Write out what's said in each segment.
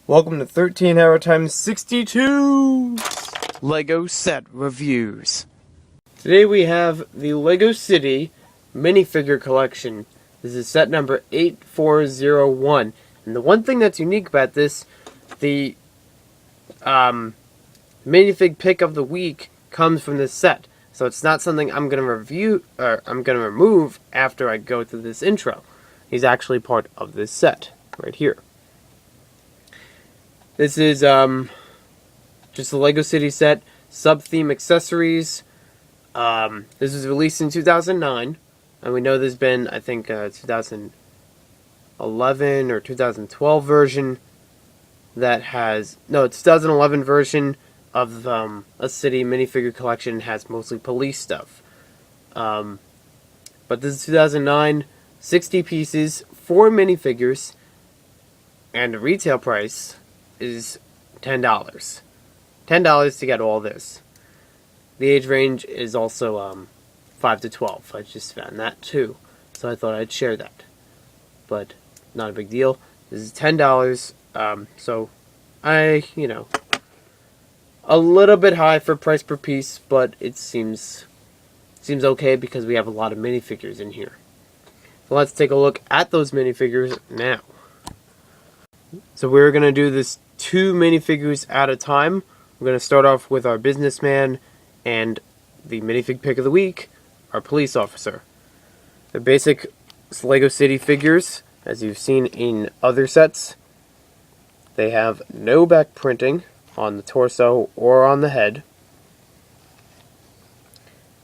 Welcome to 13 Hour Times 62 Lego Set Reviews. Today we have the Lego City Minifigure Collection. This is set number 8401. And the one thing that's unique about this, the Minifig Pick of the Week comes from this set. So it's not something I'm going to review, or I'm going to remove after I go through this intro. He's actually part of this set, right here. This is just a Lego City set, sub-theme accessories. This was released in 2009, and we know there's been, I think, 2011 or 2012 version that has, no, 2011 version of a City minifigure collection has mostly police stuff. But this is 2009, 60 pieces, 4 minifigures, and the retail price is $10. $10 to get all this. The age range is also 5 to 12. I just found that too, so I thought I'd share that. But not a big deal. This is $10. So a little bit high for price per piece, but it seems okay because we have a lot of minifigures in here. So let's take a look at those minifigures now. So we're gonna do this 2 minifigures at a time. We're going to start off with our businessman and the minifig pick of the week, our police officer. The basic Lego City figures, as you've seen in other sets. They have no back printing on the torso or on the head.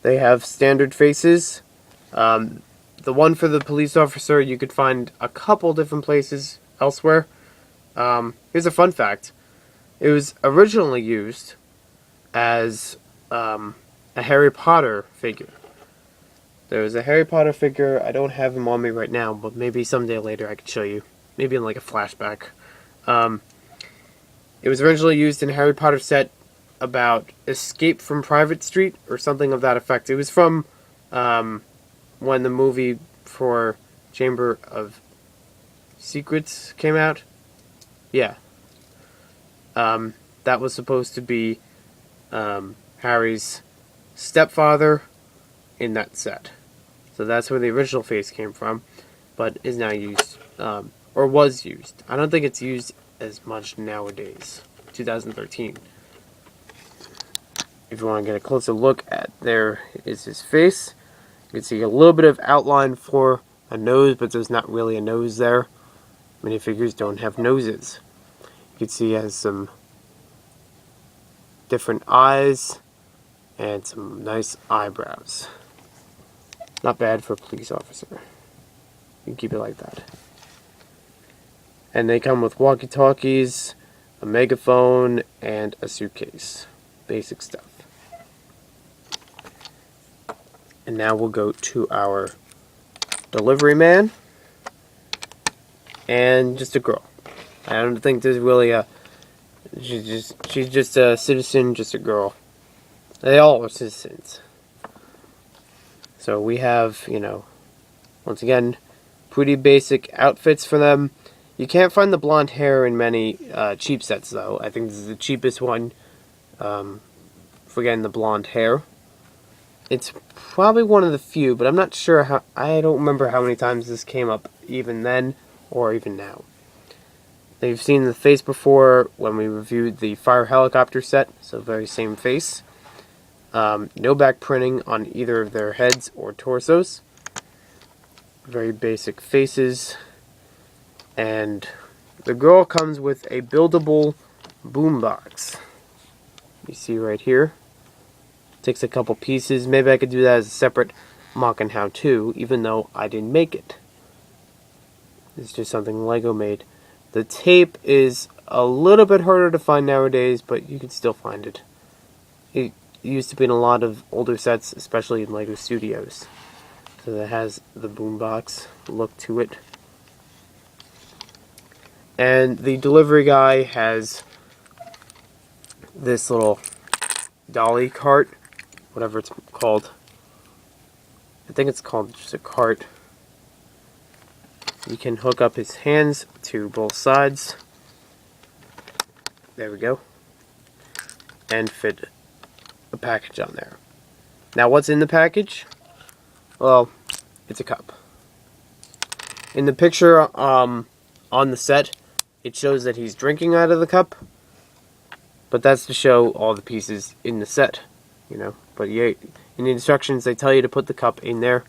They have standard faces. The one for the police officer you could find a couple different places elsewhere. Here's a fun fact. It was originally used as a Harry Potter figure. There was a Harry Potter figure. I don't have him on me right now, but maybe someday later I could show you. Maybe in like a flashback. It was originally used in a Harry Potter set about Escape from Private Street or something of that effect. It was from when the movie for Chamber of Secrets came out. Yeah. That was supposed to be Harry's stepfather in that set. So that's where the original face came from, but is now used, or was used. I don't think it's used as much nowadays, 2013. If you want to get a closer look at, there is his face. You can see a little bit of outline for a nose, but there's not really a nose there. Minifigures don't have noses. You can see he has some different eyes and some nice eyebrows. Not bad for a police officer. You can keep it like that. And they come with walkie-talkies, a megaphone, and a suitcase. Basic stuff. And now we'll go to our delivery man and just a girl. I don't think there's really a... She's just a citizen, just a girl. They all are citizens. So we have, once again, pretty basic outfits for them. You can't find the blonde hair in many cheap sets, though. I think this is the cheapest one for getting the blonde hair. It's probably one of the few, but I'm not sure how... I don't remember how many times this came up even then or even now. They've seen the face before when we reviewed the fire helicopter set, so very same face. No back printing on either of their heads or torsos. Very basic faces. And the girl comes with a buildable boombox. You see right here. Takes a couple pieces. Maybe I could do that as a separate mock and how-to, even though I didn't make it. It's just something Lego made. The tape is a little bit harder to find nowadays, but you can still find it. It used to be in a lot of older sets, especially in Lego Studios. So that has the boombox look to it. And the delivery guy has this little dolly cart, whatever it's called. I think it's called just a cart. You can hook up his hands to both sides. There we go. And fit a package on there. Now what's in the package? Well, it's a cup. In the picture on the set, it shows that he's drinking out of the cup. But that's to show all the pieces in the set, you know. But yeah, in the instructions they tell you to put the cup in there.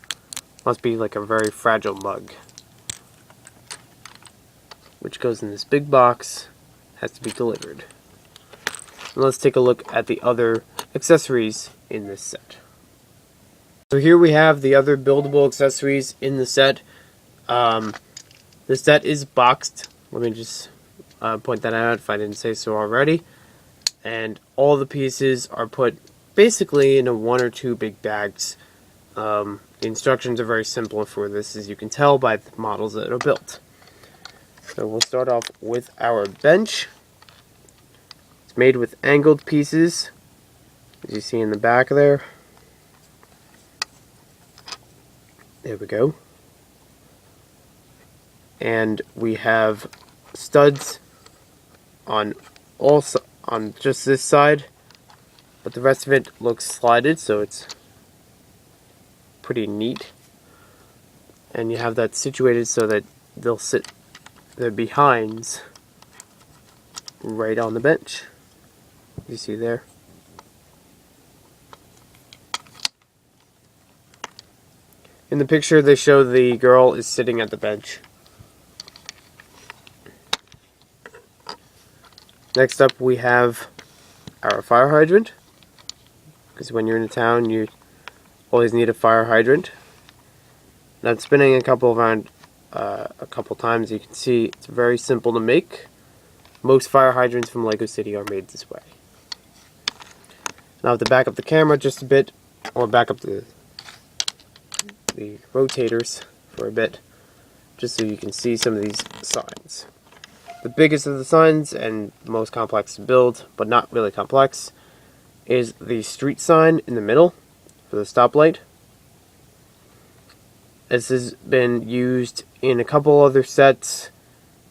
Must be like a very fragile mug, which goes in this big box, has to be delivered. And let's take a look at the other accessories in this set. So here we have the other buildable accessories in the set. The set is boxed. Let me just point that out if I didn't say so already. And all the pieces are put basically into 1 or 2 big bags. The instructions are very simple for this, as you can tell by the models that are built. So we'll start off with our bench. It's made with angled pieces, as you see in the back there. There we go. And we have studs on just this side, but the rest of it looks slided, so it's pretty neat. And you have that situated so that they'll sit their behinds right on the bench. You see there. In the picture they show the girl is sitting at the bench. Next up we have our fire hydrant, because when you're in a town you always need a fire hydrant. Now I'm spinning a couple times. You can see it's very simple to make. Most fire hydrants from Lego City are made this way. Now I have to back up the camera just a bit, or back up the rotators for a bit, just so you can see some of these signs. The biggest of the signs, and the most complex to build, but not really complex, is the street sign in the middle for the stoplight. This has been used in a couple other sets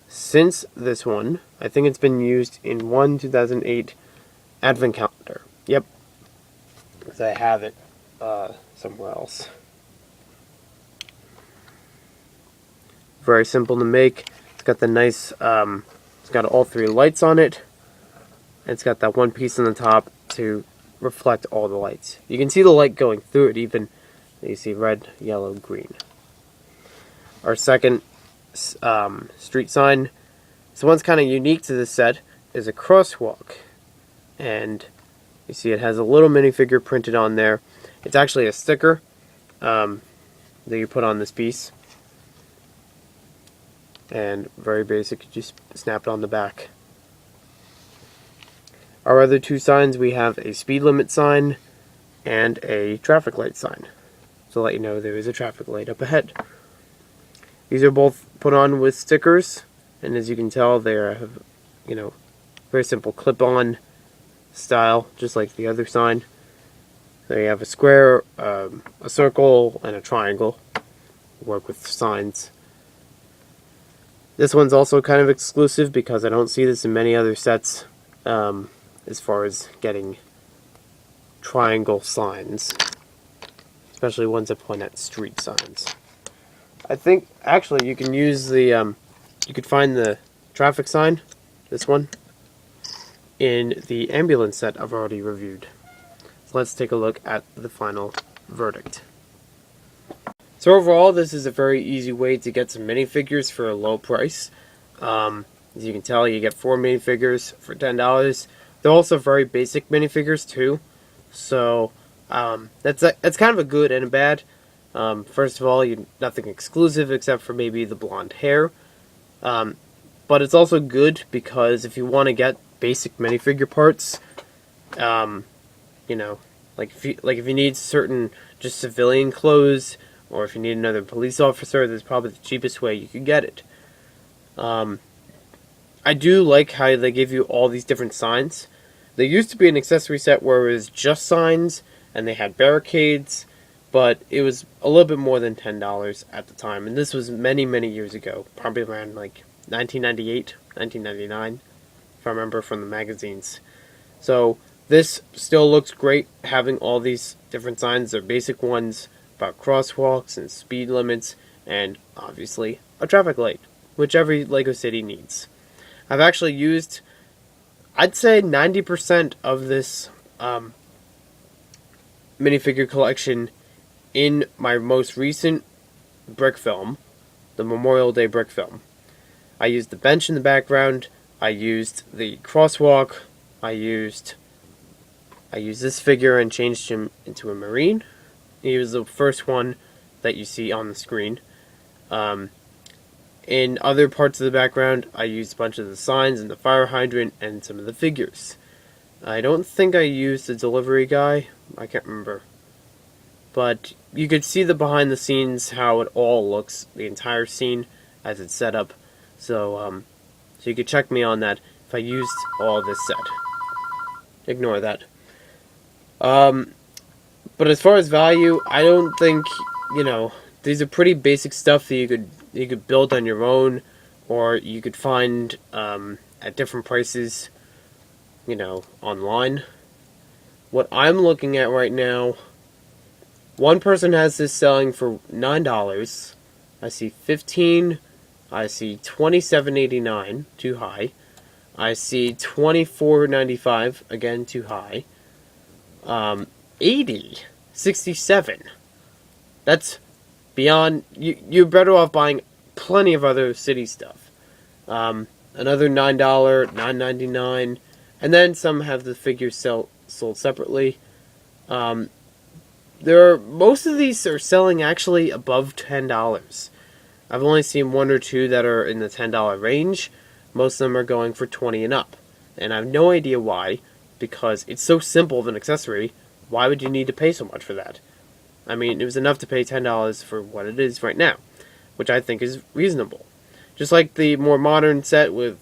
since this one. I think it's been used in one 2008 advent calendar. Yep, because I have it somewhere else. Very simple to make. It's got the nice, it's got all 3 lights on it. And it's got that one piece on the top to reflect all the lights. You can see the light going through it, even you see red, yellow, green. Our second street sign, this one's kind of unique to this set, is a crosswalk. And you see it has a little minifigure printed on there. It's actually a sticker that you put on this piece. And very basic, you just snap it on the back. Our other 2 signs, we have a speed limit sign and a traffic light sign, to let you know there is a traffic light up ahead. These are both put on with stickers, and as you can tell, they have, you know, very simple clip-on style, just like the other sign. They have a square, a circle, and a triangle. Work with signs. This one's also kind of exclusive because I don't see this in many other sets as far as getting triangle signs, especially ones that point at street signs. I think actually you can use the you could find the traffic sign, this one, in the ambulance set I've already reviewed. So let's take a look at the final verdict. So overall, this is a very easy way to get some minifigures for a low price. As you can tell, you get 4 minifigures for $10. They're also very basic minifigures too. So that's kind of a good and a bad. First of all, nothing exclusive except for maybe the blonde hair. But it's also good because if you want to get basic minifigure parts, you know, if you need certain just civilian clothes, or if you need another police officer, that's probably the cheapest way you could get it. I do like how they give you all these different signs. There used to be an accessory set where it was just signs, and they had barricades, but it was a little bit more than $10 at the time. And this was many, many years ago, probably around like 1998, 1999. if I remember from the magazines. So this still looks great, having all these different signs. They're basic ones about crosswalks and speed limits, and obviously a traffic light, which every LEGO city needs. I've actually used, I'd say 90% of this minifigure collection in my most recent brick film, the Memorial Day brick film. I used the bench in the background, I used the crosswalk, I used this figure and changed him into a Marine. He was the first one that you see on the screen. In other parts of the background, I used a bunch of the signs and the fire hydrant and some of the figures. I don't think I used the delivery guy. I can't remember. But you could see the behind the scenes, how it all looks, the entire scene as it's set up. So you could check me on that if I used all this set. Ignore that. But as far as value, I don't think, these are pretty basic stuff that you could build on your own, or you could find at different prices, online. What I'm looking at right now, one person has this selling for $9. I see $15. I see $27.89, too high. I see $24.95, again too high. $80, $67. That's beyond. You're better off buying plenty of other city stuff. Another $9, $9.99, and then some have the figures sold separately. Most of these are selling actually above $10. I've only seen one or two that are in the $10 range. Most of them are going for $20 and up. And I have no idea why, because it's so simple of an accessory. Why would you need to pay so much for that? I mean, it was enough to pay $10 for what it is right now, which I think is reasonable. Just like the more modern set with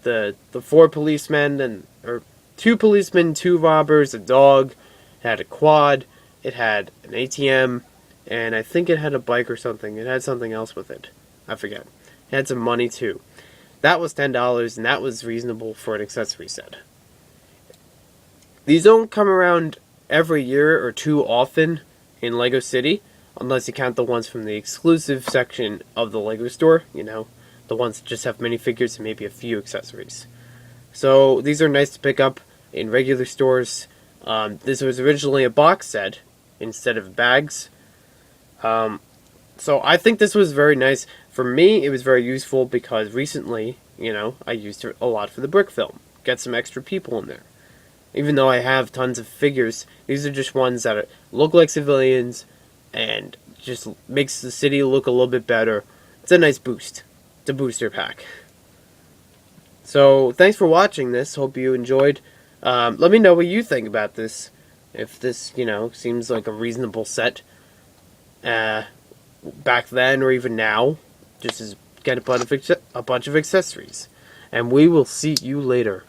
the 4 policemen, or 2 policemen, 2 robbers, a dog. It had a quad, it had an ATM, and I think it had a bike or something. It had something else with it. I forget. It had some money too. That was $10, and that was reasonable for an accessory set. These don't come around every year or too often in LEGO City, unless you count the ones from the exclusive section of the LEGO store, the ones that just have minifigures and maybe a few accessories. So these are nice to pick up in regular stores. This was originally a box set instead of bags. So I think this was very nice. For me, it was very useful because recently, I used it a lot for the brick film. Get some extra people in there. Even though I have tons of figures, these are just ones that look like civilians and just makes the city look a little bit better. It's a nice boost. It's a booster pack. So, thanks for watching this. Hope you enjoyed. Let me know what you think about this. If this, seems like a reasonable set. Back then or even now. Just as get a bunch of accessories. And we will see you later.